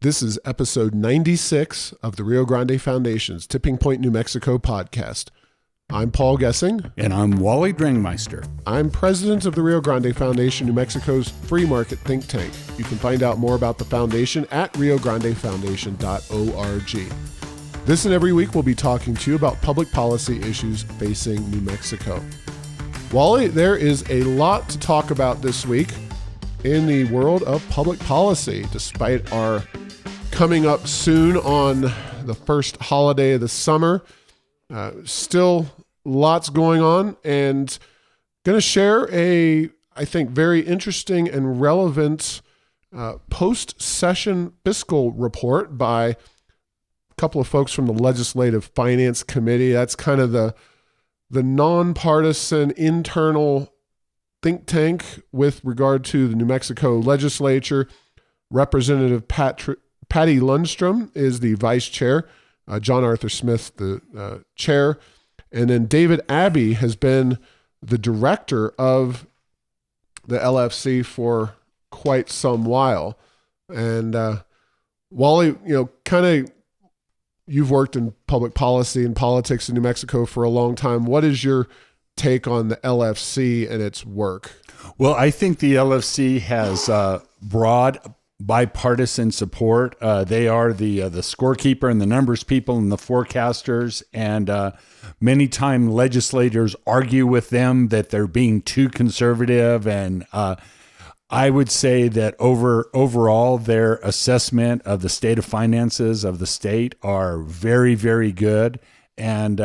This is episode 96 of the Rio Grande Foundation's Tipping Point, New Mexico podcast. I'm Paul Gessing. And I'm Wally Drangmeister. I'm president of the Rio Grande Foundation, New Mexico's free market think tank. You can find out more about the foundation at riograndefoundation.org. This and every week we'll be talking to you about public policy issues facing New Mexico. Wally, there is a lot to talk about this week in the world of public policy, despite our coming up soon on the first holiday of the summer. Still lots going on, and going to share I think, very interesting and relevant post-session fiscal report by a couple of folks from the Legislative Finance Committee. That's kind of the nonpartisan internal think tank with regard to the New Mexico legislature. Representative Patty Lundstrom is the vice chair, John Arthur Smith the chair, and then David Abbey has been the director of the LFC for quite some while. And Wally, you've worked in public policy and politics in New Mexico for a long time. What is your take on the LFC and its work? Well, I think the LFC has broad bipartisan support. They are the scorekeeper and the numbers people and the forecasters, and many times legislators argue with them that they're being too conservative, and I would say that overall their assessment of the state of finances of the state are very, very good, and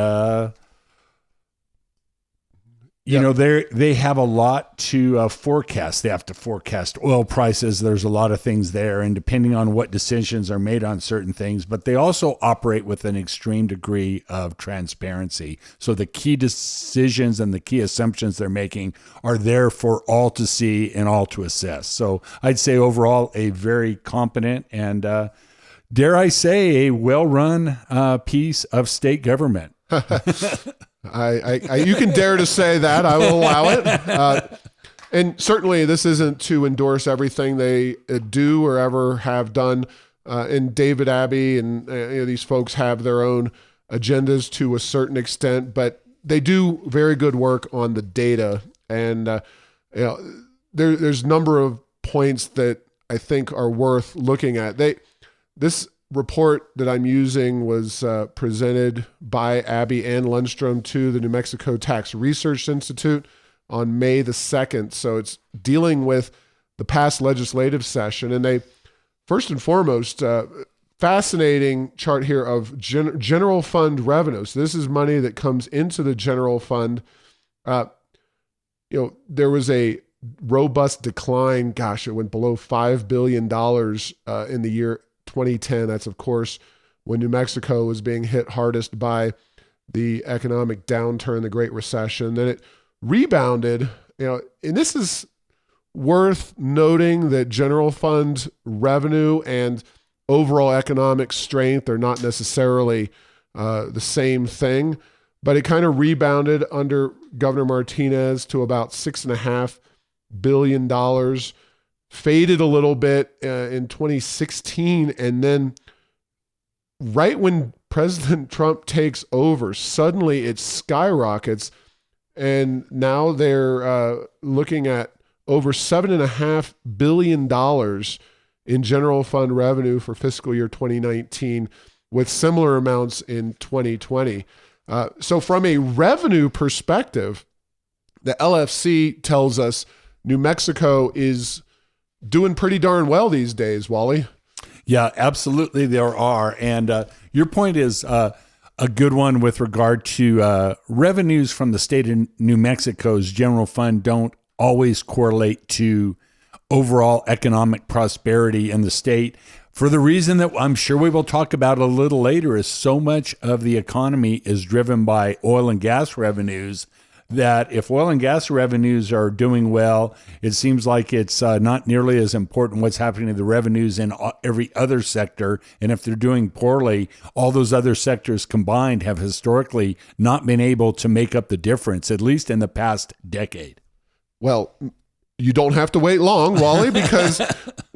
they have a lot to forecast. They have to forecast oil prices. There's a lot of things there, and depending on what decisions are made on certain things, but they also operate with an extreme degree of transparency. So the key decisions and the key assumptions they're making are there for all to see and all to assess. So I'd say overall a very competent and, dare I say, a well-run piece of state government. You can dare to say that. I will allow it. And certainly this isn't to endorse everything they do or ever have done. And David Abbey and these folks have their own agendas to a certain extent, but they do very good work on the data. And there's a number of points that I think are worth looking at. This report that I'm using was presented by Abbey and Lundstrom to the New Mexico Tax Research Institute on May the 2nd. So it's dealing with the past legislative session. And they, first and foremost, fascinating chart here of general fund revenue. So this is money that comes into the general fund. There was a robust decline. Gosh, it went below $5 billion in the year 2010. That's, of course, when New Mexico was being hit hardest by the economic downturn, the Great Recession. Then it rebounded, and this is worth noting that general fund revenue and overall economic strength are not necessarily the same thing, but it kind of rebounded under Governor Martinez to about $6.5 billion. Faded a little bit in 2016, and then right when President Trump takes over, suddenly it skyrockets, and now they're looking at over $7.5 billion in general fund revenue for fiscal year 2019, with similar amounts in 2020. So from a revenue perspective, the LFC tells us New Mexico is doing pretty darn well these days, Wally. Yeah, absolutely there are. And your point is a good one with regard to revenues from the state of New Mexico's general fund don't always correlate to overall economic prosperity in the state, for the reason that I'm sure we will talk about a little later, is so much of the economy is driven by oil and gas revenues, that if oil and gas revenues are doing well, it seems like it's not nearly as important what's happening to the revenues in every other sector. And if they're doing poorly, all those other sectors combined have historically not been able to make up the difference, at least in the past decade. Well, you don't have to wait long, Wally, because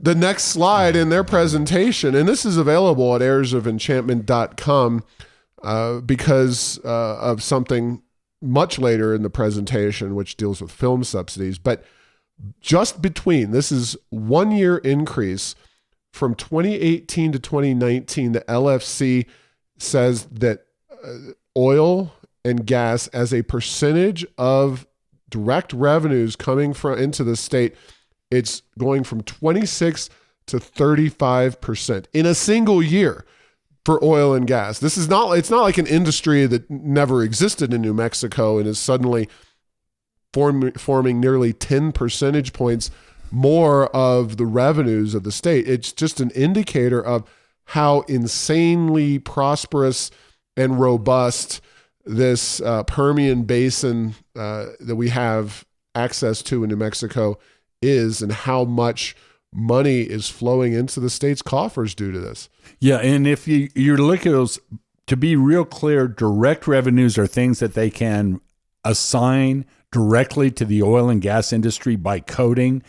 the next slide in their presentation, and this is available at heirsoфenchantment.com because of something much later in the presentation, which deals with film subsidies. But just between, this is 1 year increase from 2018 to 2019, the LFC says that oil and gas as a percentage of direct revenues coming from into the state, it's going from 26 to 35% in a single year for oil and gas. This is not, it's not like an industry that never existed in New Mexico and is suddenly forming nearly 10 percentage points more of the revenues of the state. It's just an indicator of how insanely prosperous and robust this Permian Basin that we have access to in New Mexico is, and how much money is flowing into the state's coffers due to this. Yeah, and if you look at those, to be real clear, direct revenues are things that they can assign directly to the oil and gas industry by coding.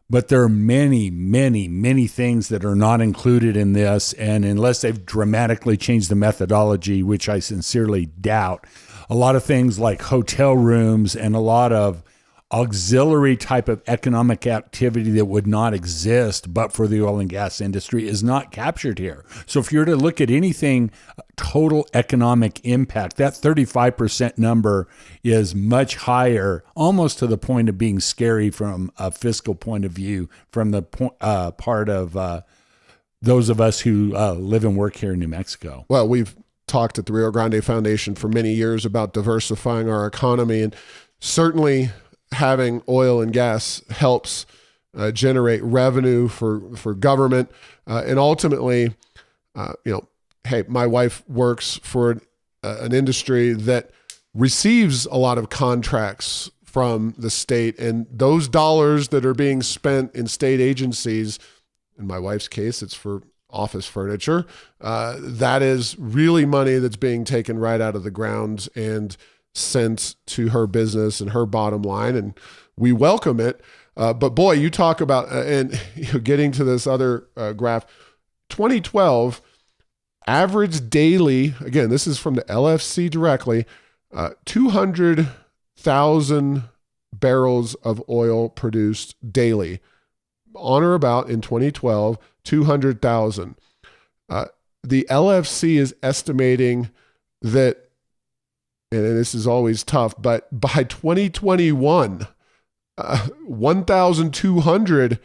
But there are many, many, many things that are not included in this. And unless they've dramatically changed the methodology, which I sincerely doubt, a lot of things like hotel rooms and a lot of auxiliary type of economic activity that would not exist but for the oil and gas industry is not captured here. So if you're to look at anything, total economic impact, that 35% number is much higher, almost to the point of being scary from a fiscal point of view, from the part of those of us who live and work here in New Mexico. Well, we've talked at the Rio Grande Foundation for many years about diversifying our economy, and certainly having oil and gas helps generate revenue for government. And ultimately, hey, my wife works for an industry that receives a lot of contracts from the state, and those dollars that are being spent in state agencies, in my wife's case, it's for office furniture. That is really money that's being taken right out of the ground and sent to her business and her bottom line, and we welcome it. But boy, you talk about, and getting to this other graph, 2012, average daily, again, this is from the LFC directly, 200,000 barrels of oil produced daily. On or about in 2012, 200,000. The LFC is estimating that, and this is always tough, but by 2021, 1,200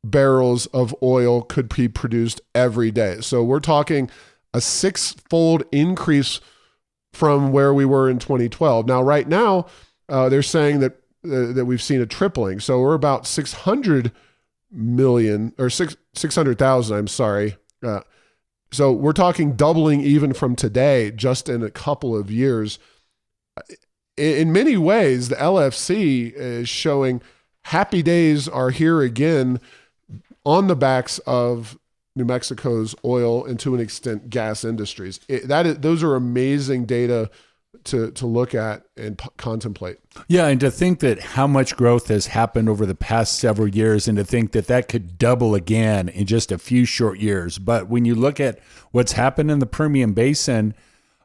barrels of oil could be produced every day. So we're talking a six-fold increase from where we were in 2012. Now, right now, they're saying that we've seen a tripling. So we're about 600 million, or 600,000, I'm sorry. So we're talking doubling even from today, just in a couple of years. In many ways, the LFC is showing happy days are here again on the backs of New Mexico's oil and, to an extent, gas industries. Those are amazing data to look at and contemplate. Yeah, and to think that how much growth has happened over the past several years, and to think that that could double again in just a few short years. But when you look at what's happened in the Permian Basin,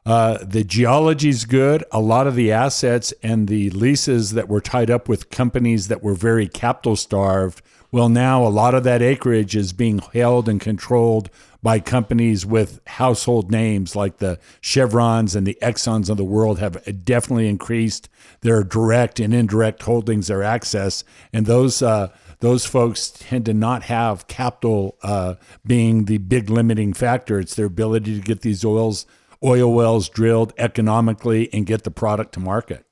the geology is good. A lot of the assets and the leases that were tied up with companies that were very capital starved, well, now a lot of that acreage is being held and controlled by companies with household names like the Chevrons and the Exxons of the world have definitely increased their direct and indirect holdings, their access. And those folks tend to not have capital being the big limiting factor. It's their ability to get these oil wells drilled economically and get the product to market.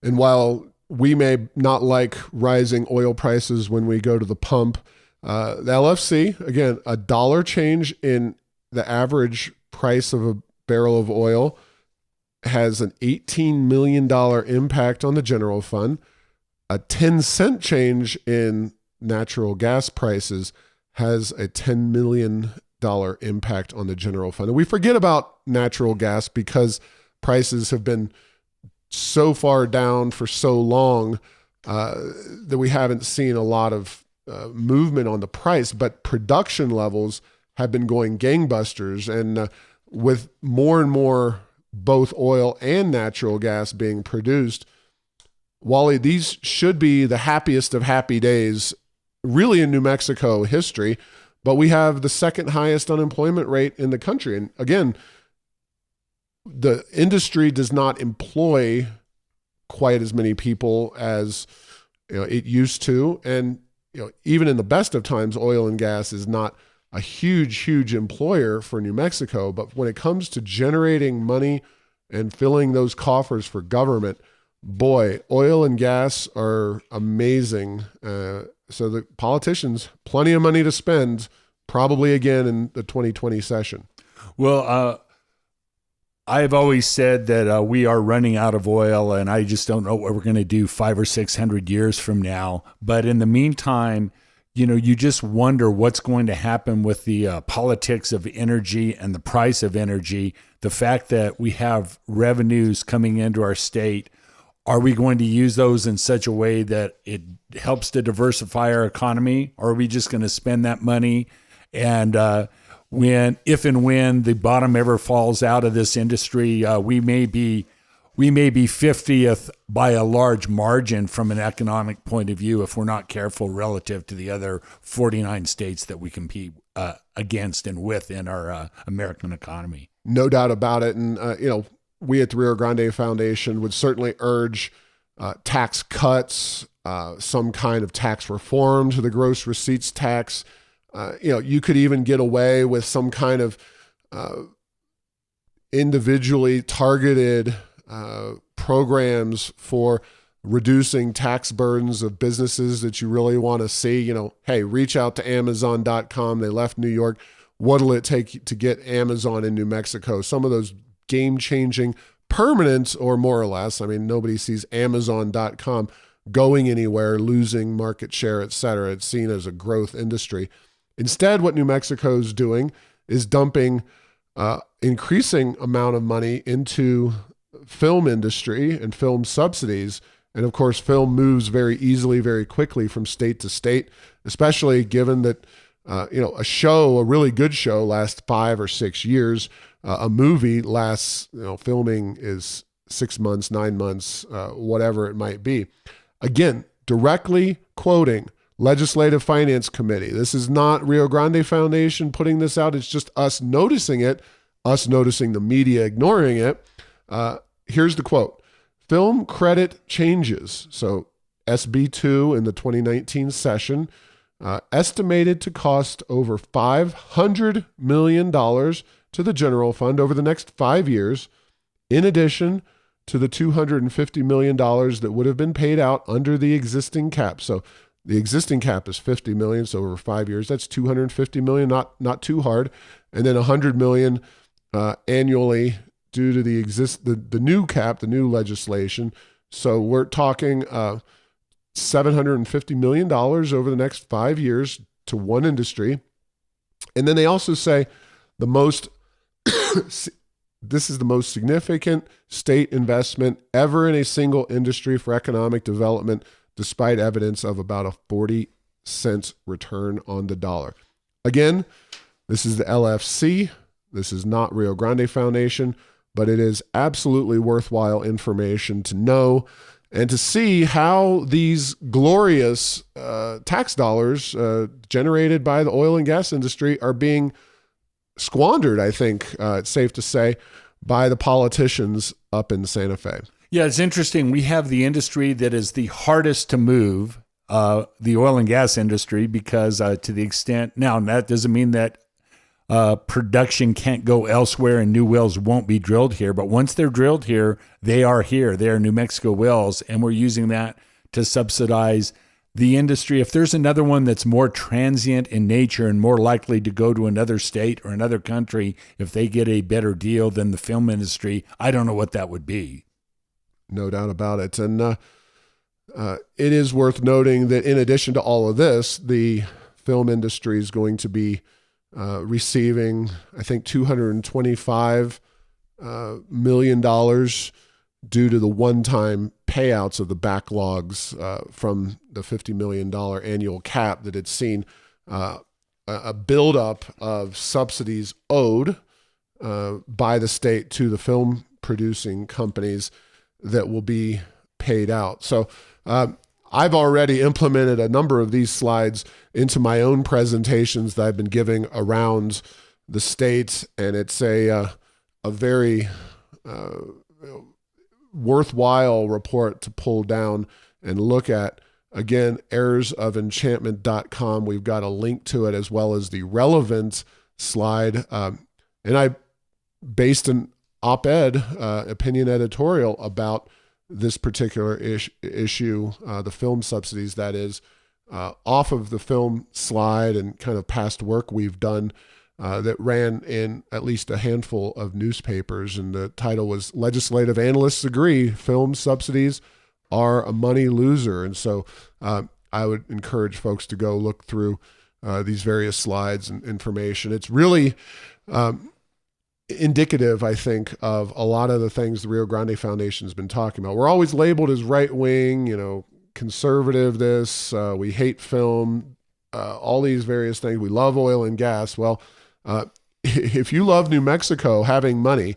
And while we may not like rising oil prices when we go to the pump, the LFC, again, $1 change in the average price of a barrel of oil has an $18 million impact on the general fund. A 10-cent change in natural gas prices has a $10 million impact on the general fund. And we forget about natural gas because prices have been so far down for so long that we haven't seen a lot of movement on the price, but production levels have been going gangbusters. And with more and more both oil and natural gas being produced, Wally, these should be the happiest of happy days really in New Mexico history, but we have the second highest unemployment rate in the country. And again, the industry does not employ quite as many people as it used to. And even in the best of times, oil and gas is not a huge employer for New Mexico. But when it comes to generating money and filling those coffers for government, boy, oil and gas are amazing. So the politicians, plenty of money to spend, probably again in the 2020 session. Well, I've always said that we are running out of oil, and I just don't know what we're going to do 500 or 600 years from now. But in the meantime, you just wonder what's going to happen with the politics of energy and the price of energy. The fact that we have revenues coming into our state, are we going to use those in such a way that it helps to diversify our economy? Or are we just going to spend that money and if and when the bottom ever falls out of this industry, we may be 50th by a large margin from an economic point of view if we're not careful relative to the other 49 states that we compete against and with in our American economy. No doubt about it. And, we at the Rio Grande Foundation would certainly urge tax cuts, some kind of tax reform to the gross receipts tax. You could even get away with some kind of individually targeted programs for reducing tax burdens of businesses that you really want to see. Hey, reach out to Amazon.com. They left New York. What'll it take to get Amazon in New Mexico? Some of those game-changing, permanent or more or less. I mean, nobody sees Amazon.com going anywhere, losing market share, et cetera. It's seen as a growth industry. Instead, what New Mexico is doing is dumping increasing amount of money into film industry and film subsidies. And of course, film moves very easily, very quickly from state to state, especially given that, a really good show lasts 5 or 6 years. A movie lasts, filming is 6 months, 9 months, whatever it might be. Again, directly quoting Legislative Finance Committee. This is not Rio Grande Foundation putting this out. It's just us noticing it, us noticing the media ignoring it. Here's the quote. Film credit changes. So SB2 in the 2019 session estimated to cost over $500 million to the general fund over the next 5 years, in addition to the $250 million that would have been paid out under the existing cap. So the existing cap is $50 million, so over 5 years, that's $250 million, not too hard. And then $100 million annually due to the new cap, the new legislation. So we're talking $750 million over the next 5 years to one industry. And then they also say this is the most significant state investment ever in a single industry for economic development, despite evidence of about a 40-cent return on the dollar. Again, this is the LFC. This is not Rio Grande Foundation, but it is absolutely worthwhile information to know and to see how these glorious tax dollars generated by the oil and gas industry are being squandered, I think it's safe to say, by the politicians up in Santa Fe. Yeah, it's interesting. We have the industry that is the hardest to move, the oil and gas industry, because to the extent, now that doesn't mean that production can't go elsewhere and new wells won't be drilled here. But once they're drilled here, they are here. They are New Mexico wells, and we're using that to subsidize the industry. If there's another one that's more transient in nature and more likely to go to another state or another country if they get a better deal than the film industry, I don't know what that would be. No doubt about it. And it is worth noting that in addition to all of this, the film industry is going to be receiving, I think, $225 million due to the one-time payouts of the backlogs from the $50 million annual cap that had seen a buildup of subsidies owed by the state to the film producing companies that will be paid out. So I've already implemented a number of these slides into my own presentations that I've been giving around the state, and it's a very worthwhile report to pull down and look at. Again, errorsoфenchantment.com. We've got a link to it as well as the relevant slide. And I based an op-ed opinion editorial about this particular issue, the film subsidies, that is, off of the film slide and kind of past work we've done that ran in at least a handful of newspapers. And the title was Legislative Analysts Agree Film Subsidies Are a Money Loser. And so I would encourage folks to go look through these various slides and information. It's really indicative, I think, of a lot of the things the Rio Grande Foundation has been talking about. We're always labeled as right-wing, conservative this, we hate film, all these various things. We love oil and gas. Well, if you love New Mexico having money,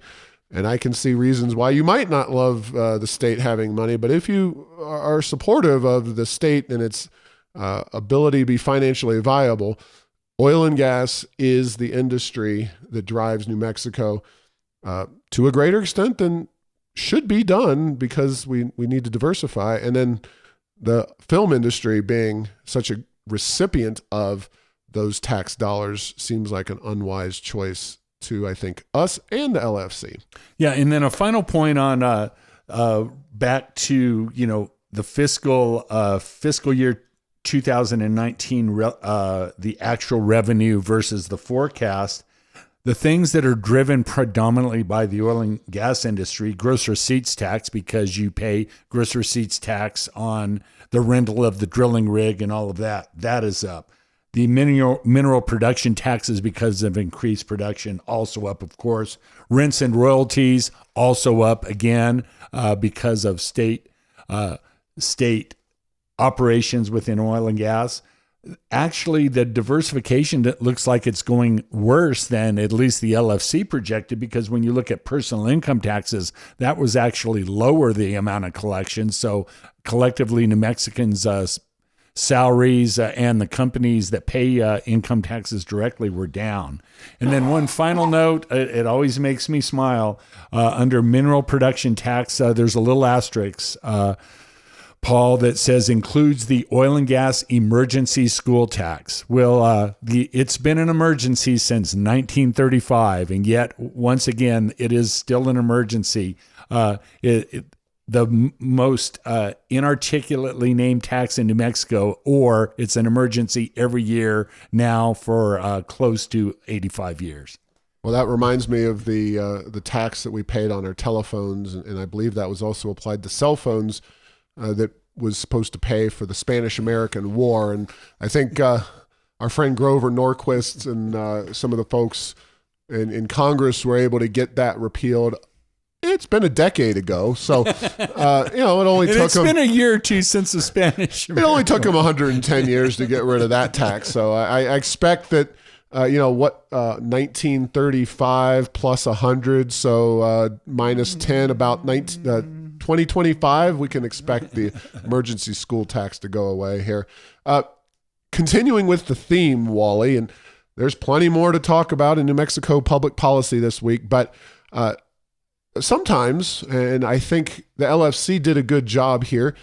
and I can see reasons why you might not love the state having money, but if you are supportive of the state and its ability to be financially viable, oil and gas is the industry that drives New Mexico to a greater extent than should be done, because we need to diversify. And then the film industry being such a recipient of those tax dollars seems like an unwise choice to, I think, us and the LFC. Yeah, and then a final point on back to the fiscal year 2019, the actual revenue versus the forecast. The things that are driven predominantly by the oil and gas industry, gross receipts tax, because you pay gross receipts tax on the rental of the drilling rig and all of that, that is up. The mineral production taxes, because of increased production, also up, of course. Rents and royalties also up again because of state operations within oil and gas. Actually, the diversification that looks like it's going worse than at least the LFC projected, because when you look at personal income taxes, that was actually lower, the amount of collections. So collectively, New Mexicans' salaries and the companies that pay income taxes directly were down. And then one final note, it always makes me smile. Under mineral production tax, there's a little asterisk, Paul, that says includes the oil and gas emergency school tax. Well, it's been an emergency since 1935, and yet, once again, it is still an emergency. The most inarticulately named tax in New Mexico, or it's an emergency every year now for close to 85 years. Well, that reminds me of the tax that we paid on our telephones, and I believe that was also applied to cell phones that was supposed to pay for the Spanish-American War. And I think our friend Grover Norquist and some of the folks in Congress were able to get that repealed. It's been a decade ago, so it only took it's been a year or two since the Spanish. It only took them 110 years to get rid of that tax. So I expect that 1935 plus 100, so minus 10, about 2025, we can expect the emergency school tax to go away here. Continuing with the theme, Wally, and there's plenty more to talk about in New Mexico public policy this week, but sometimes, and I think the LFC did a good job here,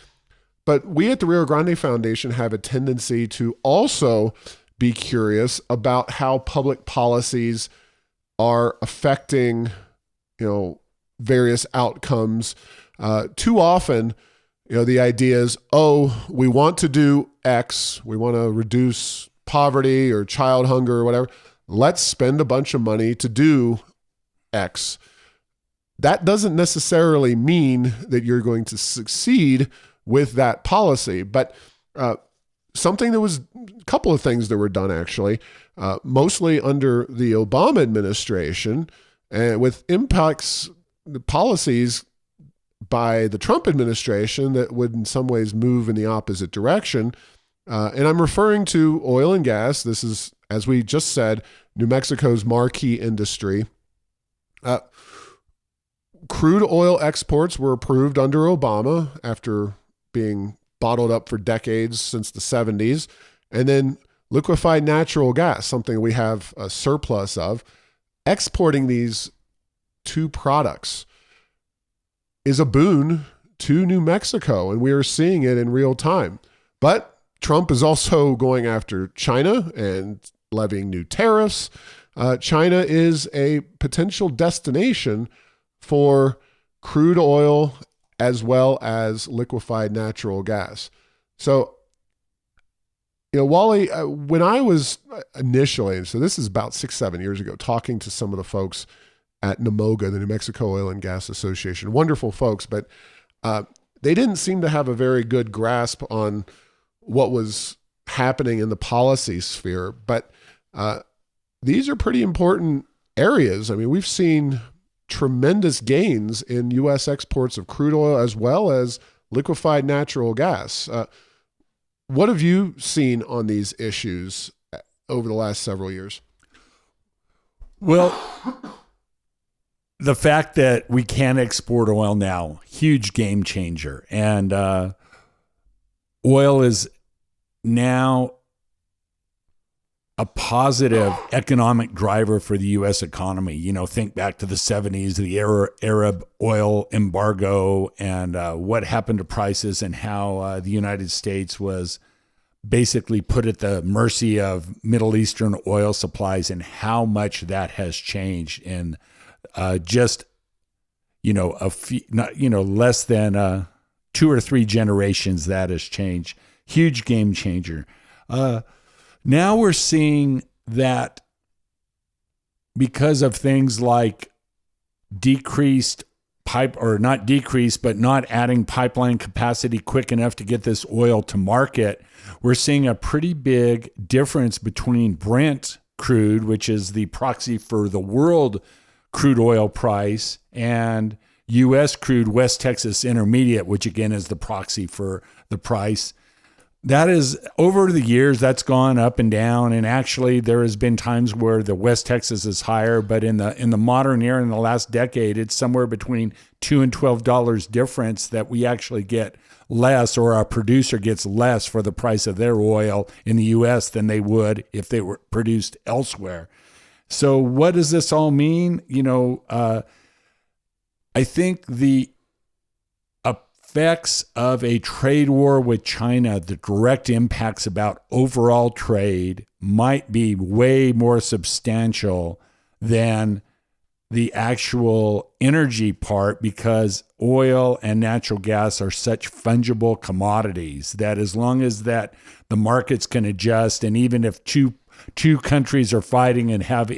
but we at the Rio Grande Foundation have a tendency to also be curious about how public policies are affecting, various outcomes. Too often, the idea is, we want to do X, we want to reduce poverty or child hunger or whatever. Let's spend a bunch of money to do X. That doesn't necessarily mean that you're going to succeed with that policy, but a couple of things that were done actually, mostly under the Obama administration, and with impacts, the policies by the Trump administration that would in some ways move in the opposite direction. And I'm referring to oil and gas. This is, as we just said, New Mexico's marquee industry. Crude oil exports were approved under Obama after being bottled up for decades since the 70s. And then liquefied natural gas, something we have a surplus of. Exporting these two products is a boon to New Mexico, and we are seeing it in real time. But Trump is also going after China and levying new tariffs. China is a potential destination for crude oil as well as liquefied natural gas. So, Wally, when I was initially, so this is about 6-7 years ago, talking to some of the folks at NMOGA, the New Mexico Oil and Gas Association, wonderful folks, but they didn't seem to have a very good grasp on what was happening in the policy sphere. But these are pretty important areas. I mean, we've seen tremendous gains in U.S. exports of crude oil as well as liquefied natural gas. What have you seen on these issues over the last several years? Well, the fact that we can export oil now, huge game changer. And oil is now a positive economic driver for the U.S. economy. Think back to the 70s, the Arab oil embargo, and what happened to prices and how the United States was basically put at the mercy of Middle Eastern oil supplies, and how much that has changed in just, a few, less than 2 or 3 generations. That has changed. Huge game changer. Now we're seeing that because of things like not adding pipeline capacity quick enough to get this oil to market, we're seeing a pretty big difference between Brent crude, which is the proxy for the world crude oil price, and U.S. crude West Texas Intermediate, which again is the proxy for the price. That is, over the years, that's gone up and down. And actually, there has been times where the West Texas is higher, but in the modern era, in the last decade, it's somewhere between $2 and $12 difference that we actually get less, or our producer gets less for the price of their oil in the U.S. than they would if they were produced elsewhere. So what does this all mean? I think the effects of a trade war with China, the direct impacts about overall trade, might be way more substantial than the actual energy part, because oil and natural gas are such fungible commodities that as long as that the markets can adjust, and even if two countries are fighting and have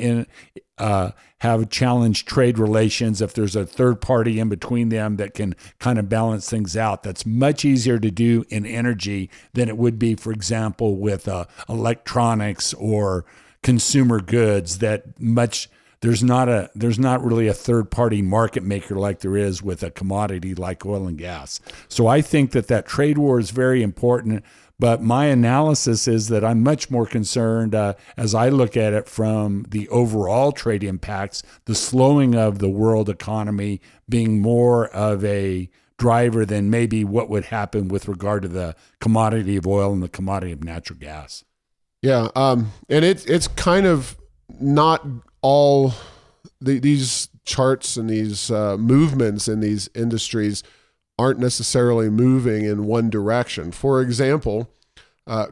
challenged trade relations, if there's a third party in between them that can kind of balance things out, that's much easier to do in energy than it would be, for example, with electronics or consumer goods. There's not really a third party market maker like there is with a commodity like oil and gas. So I think that trade war is very important. But my analysis is that I'm much more concerned as I look at it from the overall trade impacts, the slowing of the world economy being more of a driver than maybe what would happen with regard to the commodity of oil and the commodity of natural gas. Yeah, and it's kind of not all these charts and these movements in these industries aren't necessarily moving in one direction. For example,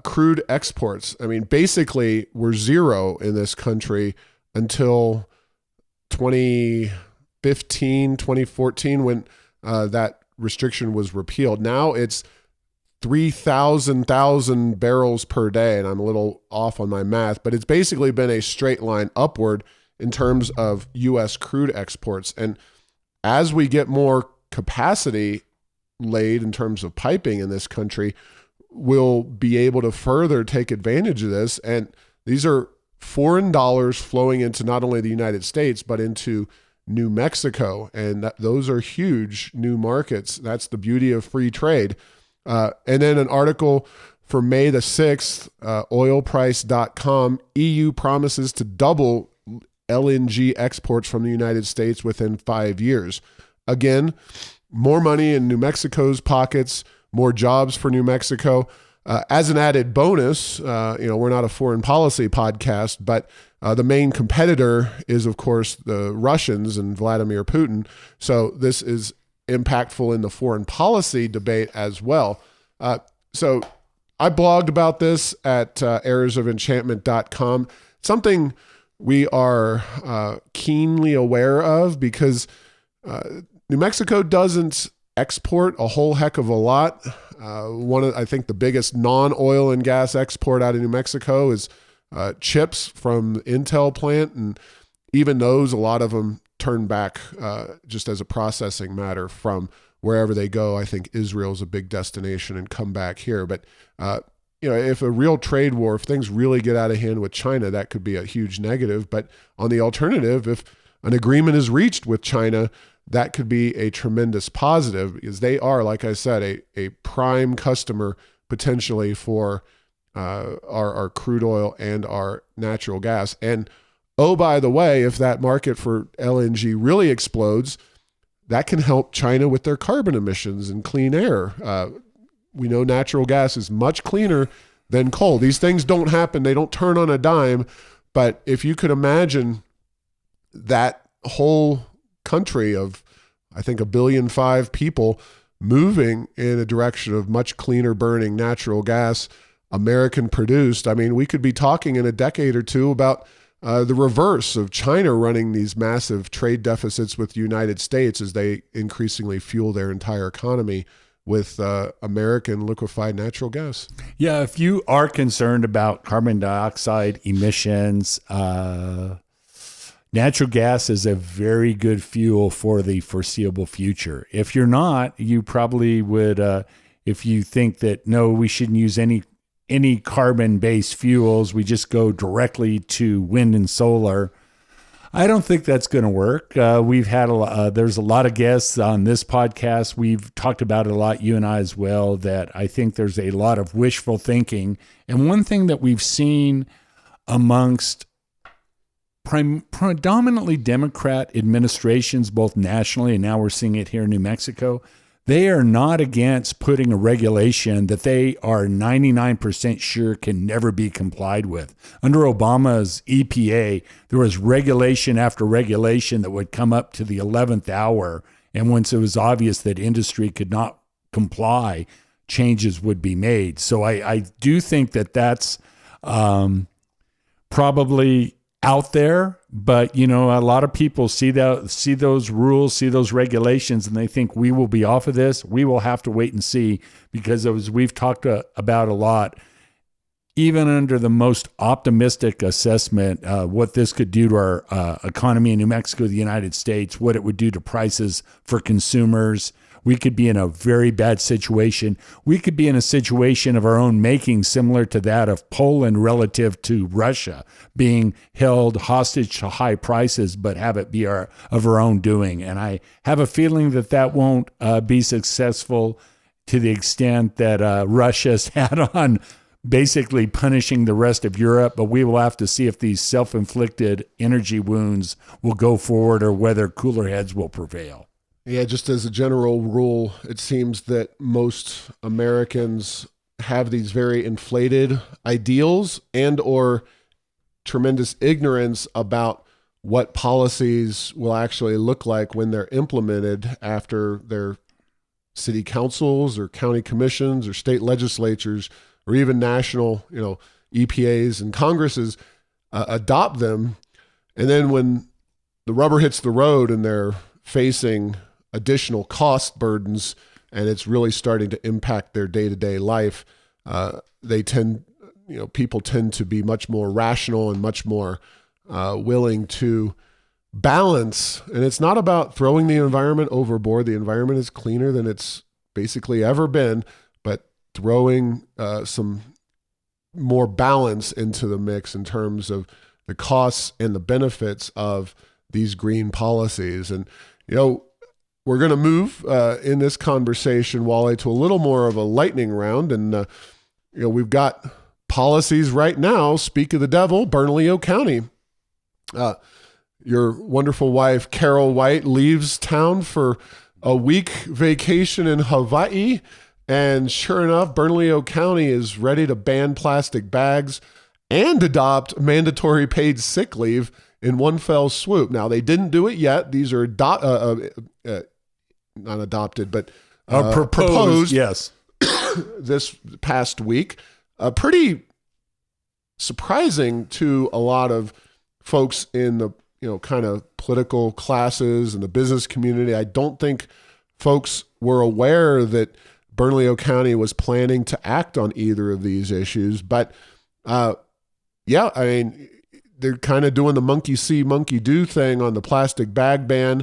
crude exports, basically were zero in this country until 2015, 2014, when that restriction was repealed. Now it's 3,000 barrels per day, and I'm a little off on my math, but it's basically been a straight line upward in terms of U.S. crude exports. And as we get more capacity laid in terms of piping in this country, we'll be able to further take advantage of this. And these are foreign dollars flowing into not only the United States, but into New Mexico. And those are huge new markets. That's the beauty of free trade. And then an article for May the 6th, oilprice.com, EU promises to double LNG exports from the United States within 5 years. Again, more money in New Mexico's pockets, more jobs for New Mexico. As an added bonus, we're not a foreign policy podcast, but the main competitor is, of course, the Russians and Vladimir Putin. So this is impactful in the foreign policy debate as well. So I blogged about this at errorsoфenchantment.com. Something we are keenly aware of because New Mexico doesn't export a whole heck of a lot. I think the biggest non-oil and gas export out of New Mexico is chips from the Intel plant. And even those, a lot of them turn back just as a processing matter from wherever they go. I think Israel's a big destination and come back here. But, if a real trade war, if things really get out of hand with China, that could be a huge negative. But on the alternative, if an agreement is reached with China, that could be a tremendous positive because they are, like I said, a prime customer potentially for our crude oil and our natural gas. And oh, by the way, if that market for LNG really explodes, that can help China with their carbon emissions and clean air. We know natural gas is much cleaner than coal. These things don't happen. They don't turn on a dime. But if you could imagine that whole country of, I think, 1.5 billion people moving in a direction of much cleaner burning natural gas, American produced, I mean, we could be talking in a decade or two about the reverse of China running these massive trade deficits with the United States as they increasingly fuel their entire economy with American liquefied natural gas. Yeah, if you are concerned about carbon dioxide emissions, natural gas is a very good fuel for the foreseeable future. If you're not, you probably would, if you think that, no, we shouldn't use any carbon-based fuels, we just go directly to wind and solar. I don't think that's going to work. We've had there's a lot of guests on this podcast. We've talked about it a lot, you and I as well, that I think there's a lot of wishful thinking. And one thing that we've seen amongst predominantly Democrat administrations, both nationally and now we're seeing it here in New Mexico, they are not against putting a regulation that they are 99% sure can never be complied with. Under Obama's EPA, there was regulation after regulation that would come up to the 11th hour. And once it was obvious that industry could not comply, changes would be made. So I do think that that's probably out there, but a lot of people see those rules, see those regulations, and they think we will be off of this. We will have to wait and see, because as we've talked about a lot, even under the most optimistic assessment, what this could do to our economy in New Mexico, the United States, what it would do to prices for consumers. We could be in a very bad situation. We could be in a situation of our own making, similar to that of Poland relative to Russia, being held hostage to high prices, but have it be of our own doing. And I have a feeling that won't be successful to the extent that Russia's had on basically punishing the rest of Europe. But we will have to see if these self-inflicted energy wounds will go forward or whether cooler heads will prevail. Yeah, just as a general rule, it seems that most Americans have these very inflated ideals and or tremendous ignorance about what policies will actually look like when they're implemented after their city councils or county commissions or state legislatures or even national, EPAs and Congresses adopt them. And then when the rubber hits the road and they're facing additional cost burdens and it's really starting to impact their day-to-day life, people tend to be much more rational and much more willing to balance. And it's not about throwing the environment overboard. The environment is cleaner than it's basically ever been, but throwing some more balance into the mix in terms of the costs and the benefits of these green policies. And, we're going to move in this conversation, Wally, to a little more of a lightning round. And, we've got policies right now. Speak of the devil, Bernalillo County. Your wonderful wife, Carol White, leaves town for a week vacation in Hawaii. And sure enough, Bernalillo County is ready to ban plastic bags and adopt mandatory paid sick leave in one fell swoop. Now, they didn't do it yet. These are not adopted, but proposed. Yes. This past week. Pretty surprising to a lot of folks in the kind of political classes and the business community. I don't think folks were aware that Bernalillo County was planning to act on either of these issues. But they're kind of doing the monkey see, monkey do thing on the plastic bag ban,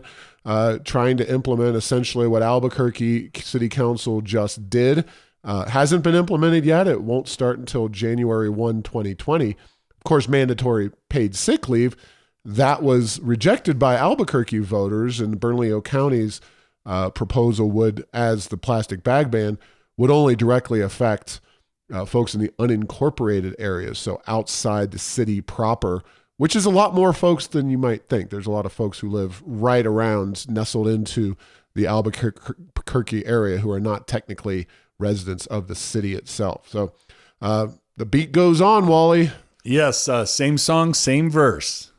trying to implement essentially what Albuquerque City Council just did. Hasn't been implemented yet. It won't start until January 1, 2020. Of course, mandatory paid sick leave, that was rejected by Albuquerque voters, and Bernalillo County's proposal would, as the plastic bag ban, would only directly affect folks in the unincorporated areas, so outside the city proper, which is a lot more folks than you might think. There's a lot of folks who live right around, nestled into the Albuquerque area, who are not technically residents of the city itself. So the beat goes on, Wally. Yes, same song, same verse.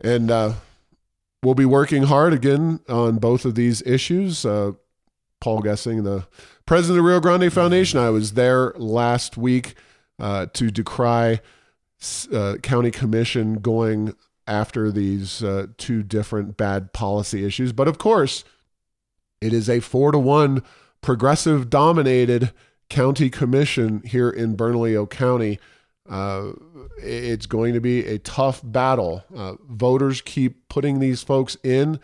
And we'll be working hard again on both of these issues. Paul Gessing, the president of the Rio Grande Foundation, I was there last week to decry county commission going after these two different bad policy issues. But of course, it is a 4-1 progressive dominated county commission here in Bernalillo County. It's going to be a tough battle. Voters keep putting these folks in,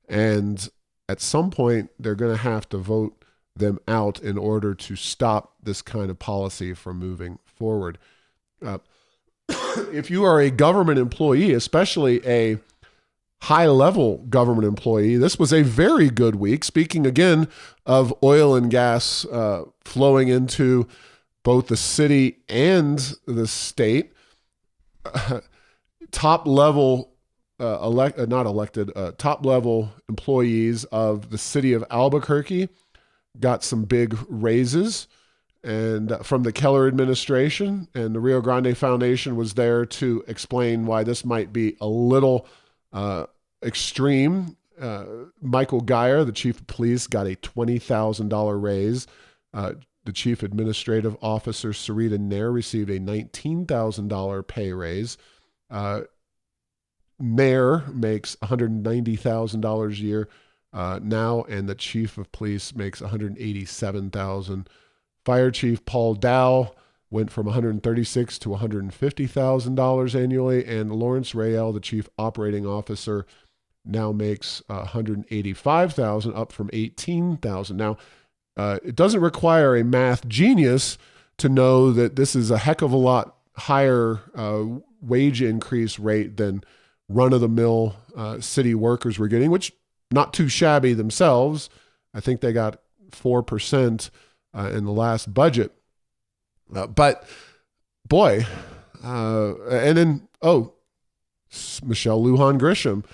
and at some point they're going to have to vote them out in order to stop this kind of policy from moving forward. If you are a government employee, especially a high-level government employee, this was a very good week. Speaking again of oil and gas flowing into both the city and the state, top-level top-level employees of the city of Albuquerque got some big raises, and from the Keller administration, and the Rio Grande Foundation was there to explain why this might be a little extreme. Michael Geyer, the chief of police, got a $20,000 raise. The chief administrative officer, Sarita Nair, received a $19,000 pay raise. Nair makes $190,000 a year now, and the chief of police makes $187,000. Fire Chief Paul Dow went from $136,000 to $150,000 annually, and Lawrence Rael, the chief operating officer, now makes $185,000, up from $18,000. Now, it doesn't require a math genius to know that this is a heck of a lot higher wage increase rate than run-of-the-mill city workers were getting, which not too shabby themselves. I think they got 4% in the last budget. But boy, and then, Michelle Lujan Grisham,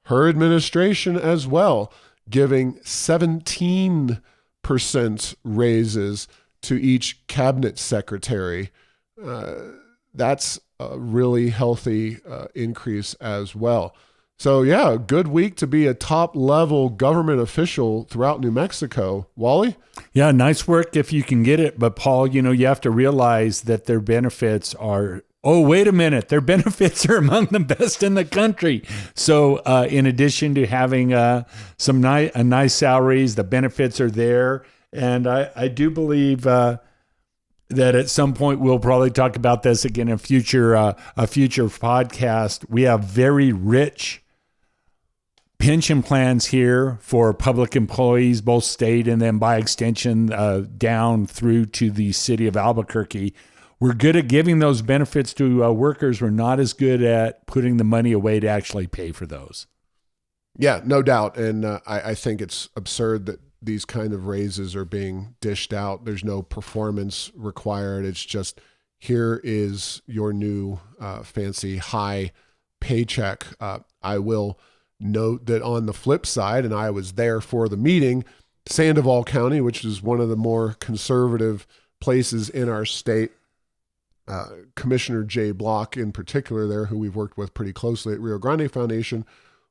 her administration as well, giving 17% raises to each cabinet secretary. That's a really healthy increase as well. So yeah, good week to be a top-level government official throughout New Mexico. Wally? Yeah, nice work if you can get it. But Paul, you have to realize that their benefits are, wait a minute, their benefits are among the best in the country. So in addition to having some nice salaries, the benefits are there. And I do believe that at some point we'll probably talk about this again in a future podcast. We have very rich pension plans here for public employees, both state and then by extension down through to the city of Albuquerque, we're good at giving those benefits to workers. We're not as good at putting the money away to actually pay for those. Yeah, no doubt. And I think it's absurd that these kind of raises are being dished out. There's no performance required. It's just, here is your new fancy high paycheck. I will note that on the flip side, and I was there for the meeting, Sandoval County, which is one of the more conservative places in our state, Commissioner Jay Block in particular there, who we've worked with pretty closely at Rio Grande Foundation,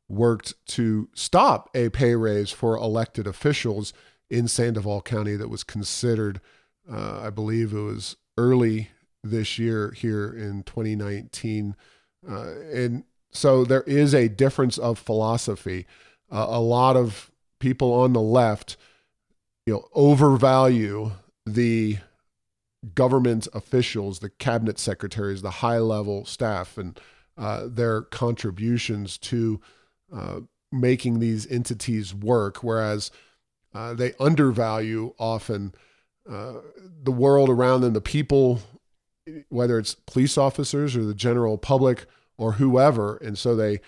worked to stop a pay raise for elected officials in Sandoval County that was considered, I believe it was early this year here in 2019. And so there is a difference of philosophy. A lot of people on the left, overvalue the government officials, the cabinet secretaries, the high-level staff, and their contributions to making these entities work, whereas they undervalue often the world around them, the people, whether it's police officers or the general public or whoever. And so they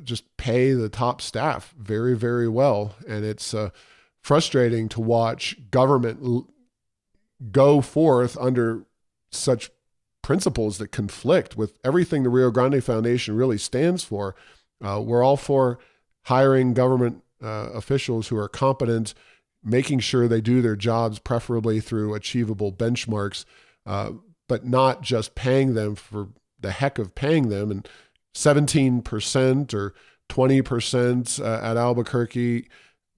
just pay the top staff very, very well. And it's frustrating to watch government go forth under such principles that conflict with everything the Rio Grande Foundation really stands for. We're all for hiring government officials who are competent, making sure they do their jobs, preferably through achievable benchmarks, but not just paying them for the heck of paying them. And 17% or 20% at Albuquerque,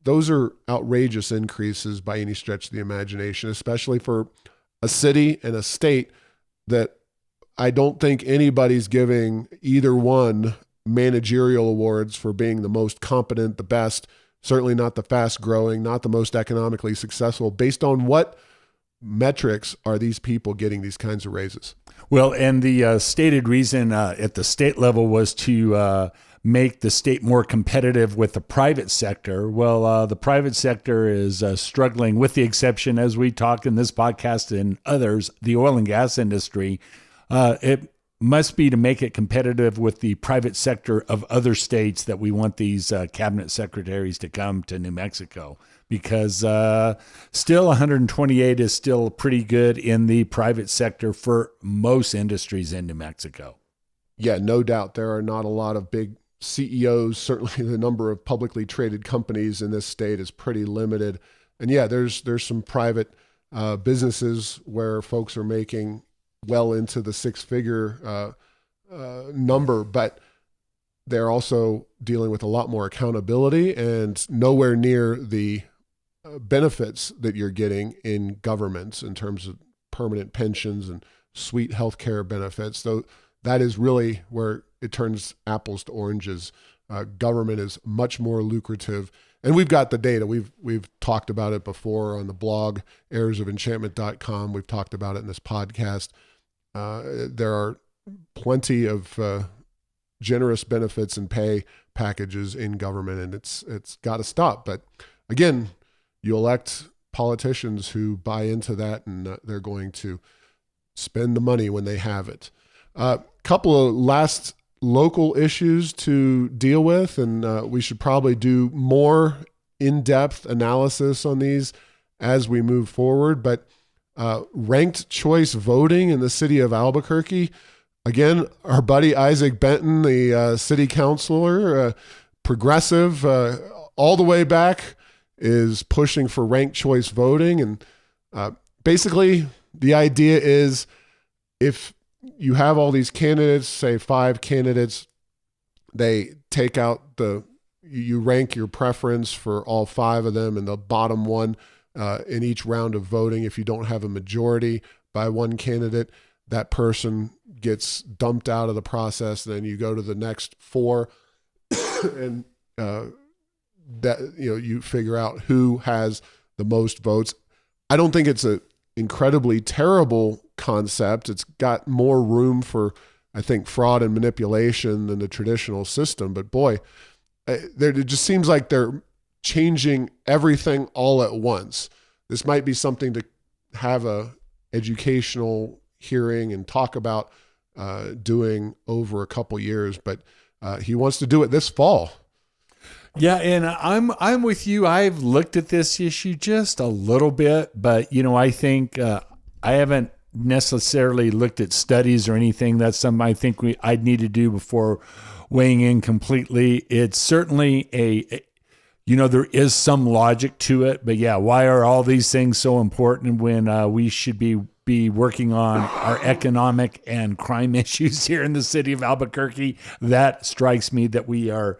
those are outrageous increases by any stretch of the imagination, especially for a city and a state that I don't think anybody's giving either one managerial awards for being the most competent, the best, certainly not the fast growing, not the most economically successful. Based on what metrics are these people getting these kinds of raises? Well, and the stated reason at the state level was to make the state more competitive with the private sector. Well, the private sector is struggling, with the exception, as we talk in this podcast and others, the oil and gas industry. It must be to make it competitive with the private sector of other states that we want these cabinet secretaries to come to New Mexico, because still 128 is still pretty good in the private sector for most industries in New Mexico. Yeah, no doubt. There are not a lot of big CEOs. Certainly the number of publicly traded companies in this state is pretty limited. And yeah, there's some private businesses where folks are making well into the six-figure number, but they're also dealing with a lot more accountability and nowhere near the benefits that you're getting in governments in terms of permanent pensions and sweet healthcare benefits. So that is really where it turns apples to oranges. Government is much more lucrative. And we've got the data. We've talked about it before on the blog, heirsofenchantment.com. We've talked about it in this podcast. There are plenty of generous benefits and pay packages in government, and it's got to stop. But again, you elect politicians who buy into that, and they're going to spend the money when they have it. Couple of last local issues to deal with, and we should probably do more in-depth analysis on these as we move forward. But ranked choice voting in the city of Albuquerque. Again, our buddy Isaac Benton, the city councilor, progressive, all the way back, is pushing for ranked choice voting. And basically, the idea is if you have all these candidates, say 5 candidates, they take out you rank your preference for all 5 of them, and the bottom one in each round of voting, if you don't have a majority by one candidate, that person gets dumped out of the process. Then you go to the next 4 and that you figure out who has the most votes. I don't think it's an incredibly terrible concept. It's got more room for, I think, fraud and manipulation than the traditional system. But boy, it just seems like they're changing everything all at once. This might be something to have a educational hearing and talk about doing over a couple years, but he wants to do it this fall. Yeah, and I'm with you. I've looked at this issue just a little bit, but I think I haven't necessarily looked at studies or anything. That's something I think I'd need to do before weighing in completely. It's certainly there is some logic to it, but yeah, why are all these things so important when we should be working on our economic and crime issues here in the city of Albuquerque? That strikes me that we are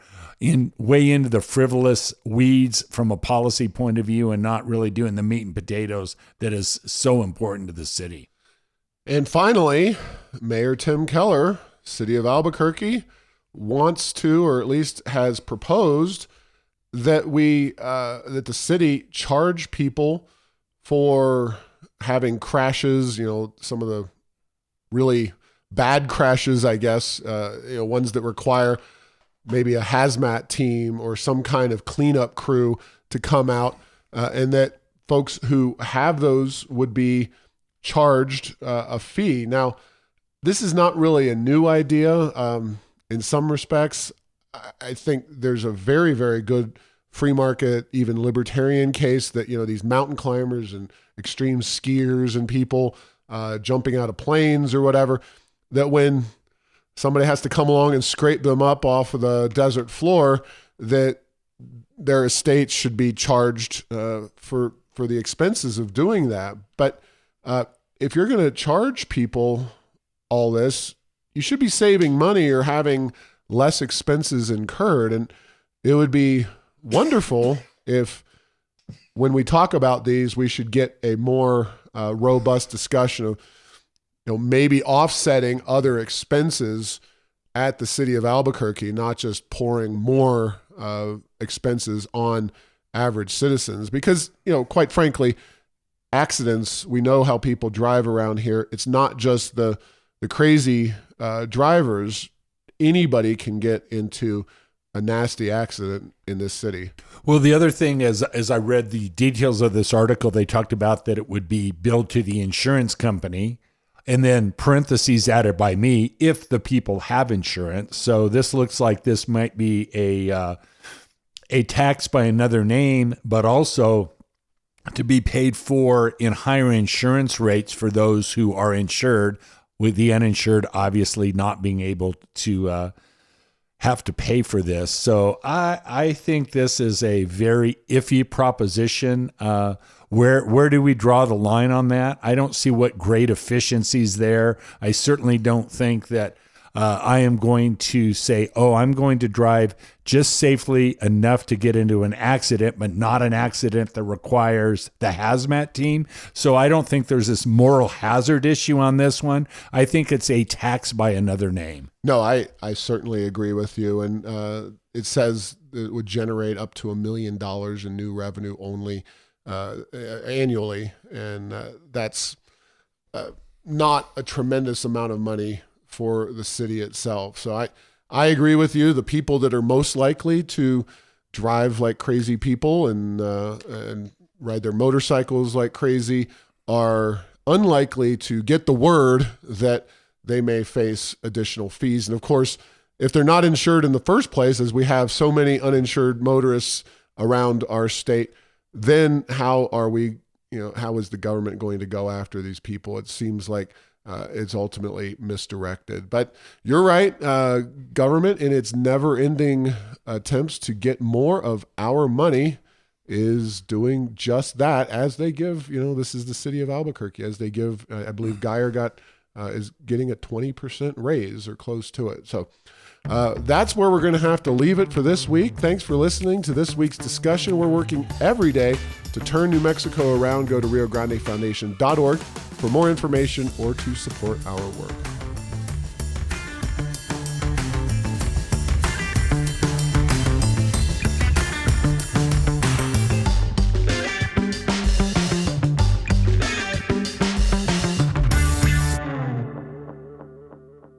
way into the frivolous weeds from a policy point of view and not really doing the meat and potatoes that is so important to the city. And finally, Mayor Tim Keller, city of Albuquerque, wants to, or at least has proposed, that that the city charge people for having crashes, some of the really bad crashes, I guess, ones that require maybe a hazmat team or some kind of cleanup crew to come out, and that folks who have those would be charged a fee. Now, this is not really a new idea. In some respects, I think there's a very, very good free market, even libertarian case that, these mountain climbers and extreme skiers and people jumping out of planes or whatever, that when somebody has to come along and scrape them up off of the desert floor, that their estates should be charged for the expenses of doing that. But if you're going to charge people all this, you should be saving money or having less expenses incurred. And it would be wonderful if, when we talk about these, we should get a more robust discussion of maybe offsetting other expenses at the city of Albuquerque, not just pouring more expenses on average citizens. Because, quite frankly, accidents, we know how people drive around here. It's not just the crazy drivers. Anybody can get into a nasty accident in this city. Well, the other thing, as I read the details of this article, they talked about that it would be billed to the insurance company, and then parentheses added by me, if the people have insurance. So this looks like this might be a tax by another name, but also to be paid for in higher insurance rates for those who are insured, with the uninsured obviously not being able to have to pay for this. So I think this is a very iffy proposition. Where do we draw the line on that? I don't see what great efficiencies there. I certainly don't think that I am going to say, I'm going to drive just safely enough to get into an accident, but not an accident that requires the hazmat team. So I don't think there's this moral hazard issue on this one. I think it's a tax by another name. No, I certainly agree with you. And it says it would generate up to $1 million in new revenue only annually. And that's not a tremendous amount of money for the city itself. So I agree with you. The people that are most likely to drive like crazy people and ride their motorcycles like crazy are unlikely to get the word that they may face additional fees. And of course, if they're not insured in the first place, as we have so many uninsured motorists around our state, then how is the government going to go after these people? It seems like it's ultimately misdirected. But you're right. Government, in its never-ending attempts to get more of our money, is doing just that as they give, this is the city of Albuquerque, as they give, I believe Geyer is getting a 20% raise or close to it. So that's where we're going to have to leave it for this week. Thanks for listening to this week's discussion. We're working every day to turn New Mexico around. Go to RioGrandeFoundation.org for more information or to support our work.